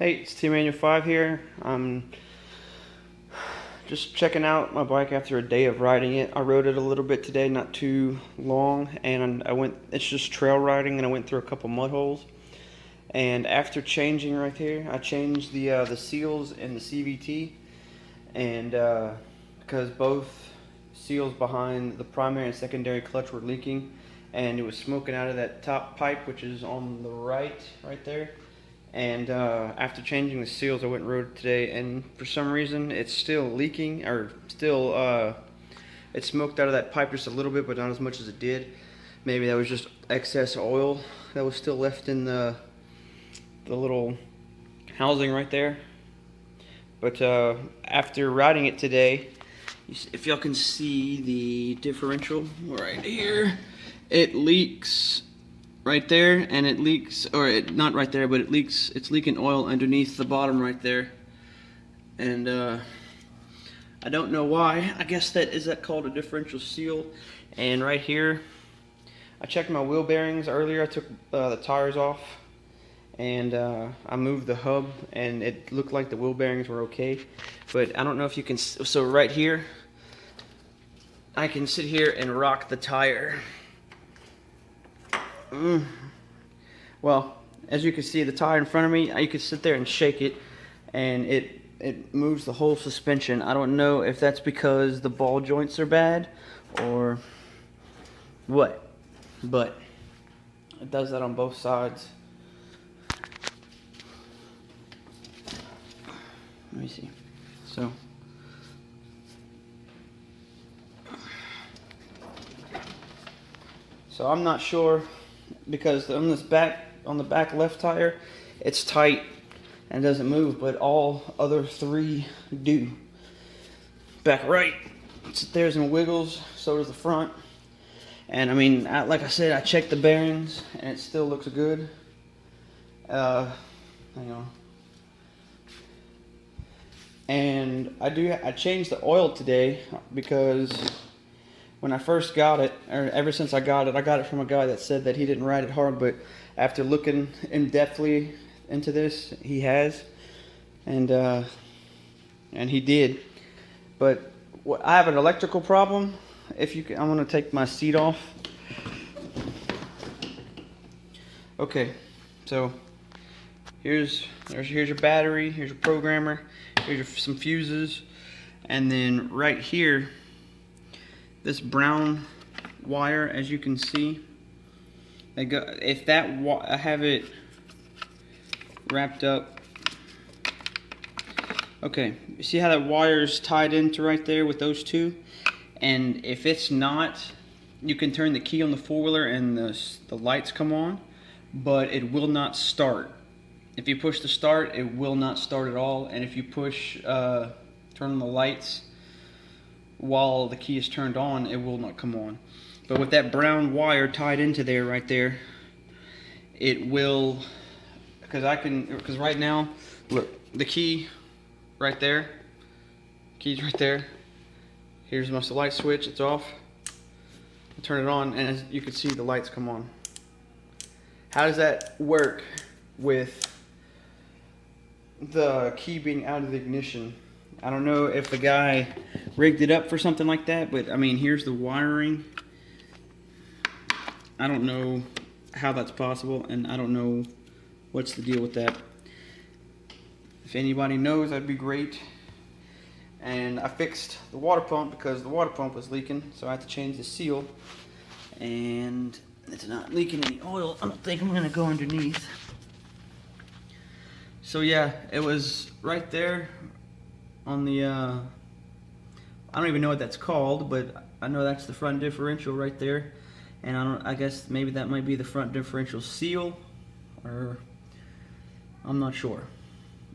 Hey, it's T-Manual5 here. I'm just checking out my bike after a day of riding it. I rode it a little bit today, not too long, and it's just trail riding, and I went through a couple mud holes. And after changing right here, I changed the seals in the CVT, and because both seals behind the primary and secondary clutch were leaking, and it was smoking out of that top pipe, which is on the right there. And after changing the seals, I went and rode it today, and for some reason it's still leaking, or still it smoked out of that pipe just a little bit, but not as much as it did. Maybe that was just excess oil that was still left in the little housing right there. But after riding it today, if y'all can see the differential right here, it leaks right there, and it leaks, not right there, but it's leaking oil underneath the bottom right there. And I don't know why. I guess that called a differential seal. And right here, I checked my wheel bearings earlier. I took the tires off, and I moved the hub, and it looked like the wheel bearings were okay. But I don't know if you can, so right here, I can sit here and rock the tire. Well, as you can see, the tire in front of me, you can sit there and shake it, and it moves the whole suspension. I don't know if that's because the ball joints are bad or what, but it does that on both sides. Let me see. So I'm not sure, because on the back left tire, it's tight and doesn't move, but all other three do. Back right, there's and wiggles, so does the front. And I mean, like I said, I checked the bearings, and it still looks good. Hang on. And I changed the oil today, because when I first got it, or ever since I got it from a guy that said that he didn't ride it hard, but after looking in-depthly into this, he has, and he did. But I have an electrical problem. I'm gonna take my seat off. Okay, so here's your battery, here's your programmer, here's some fuses, and then right here, this brown wire, as you can see, I have it wrapped up. Okay, you see how that wire is tied into right there with those two? And if it's not, you can turn the key on the four-wheeler and the lights come on, but it will not start. If you push the start, it will not start at all. And if you push turn on the lights while the key is turned on, it will not come on. But with that brown wire tied into there right there, it will, because right now, look, the key right there, key's right there. Here's my light switch, it's off. I turn it on, and as you can see, the lights come on. How does that work with the key being out of the ignition? I don't know if the guy rigged it up for something like that, but I mean, here's the wiring. I don't know how that's possible, and I don't know what's the deal with that. If anybody knows, that'd be great. And I fixed the water pump, because the water pump was leaking, so I had to change the seal, and it's not leaking any oil. I don't think I'm gonna go underneath. So yeah, it was right there on the I don't even know what that's called, but I know that's the front differential right there. And I guess maybe that might be the front differential seal, or I'm not sure.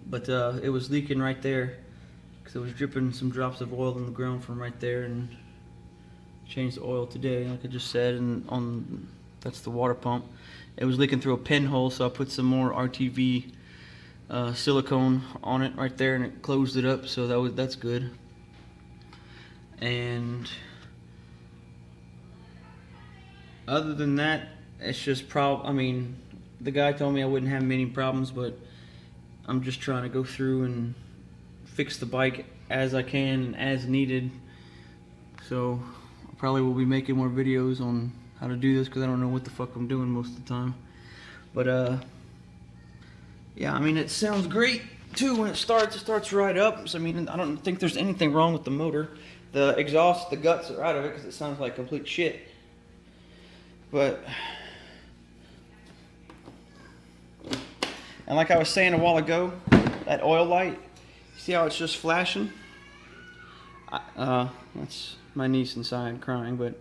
But it was leaking right there, because it was dripping some drops of oil on the ground from right there, and changed the oil today, like I just said. And that's the water pump. It was leaking through a pinhole, so I put some more RTV silicone on it right there, and it closed it up, so that's good. And other than that, it's just I mean, the guy told me I wouldn't have many problems, but I'm just trying to go through and fix the bike as I can and as needed. So I probably will be making more videos on how to do this because I don't know what the fuck I'm doing most of the time. But yeah, I mean, it sounds great too when it starts right up. So I mean, I don't think there's anything wrong with the motor. The exhaust, the guts are out of it because it sounds like complete shit. But, and like I was saying a while ago, that oil light, see how it's just flashing? That's my niece inside crying, but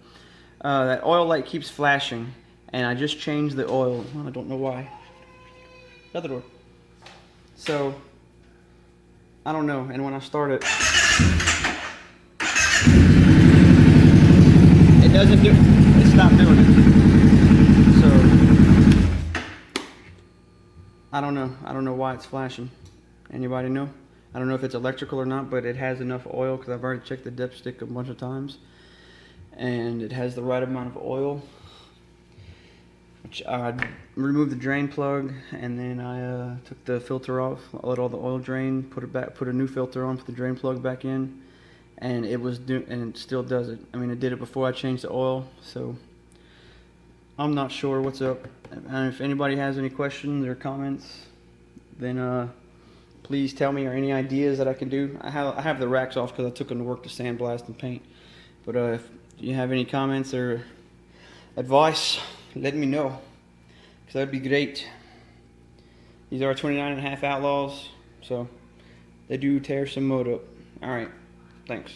that oil light keeps flashing, and I just changed the oil. Well, I don't know why. Shut the door. So, I don't know, and when I start it, it doesn't do it. It stopped doing it. So, I don't know. I don't know why it's flashing. Anybody know? I don't know if it's electrical or not, but it has enough oil because I've already checked the dipstick a bunch of times, and it has the right amount of oil. Which I removed the drain plug, and then I took the filter off, let all the oil drain, put it back, put a new filter on, put the drain plug back in, and it still does it. I mean, it did it before I changed the oil, so I'm not sure what's up. And if anybody has any questions or comments, then please tell me, or any ideas that I can do. I have the racks off because I took them to work to sandblast and paint. But if you have any comments or advice, let me know, because that'd be great. These are 29.5 Outlaws, so they do tear some mode up. Alright, thanks.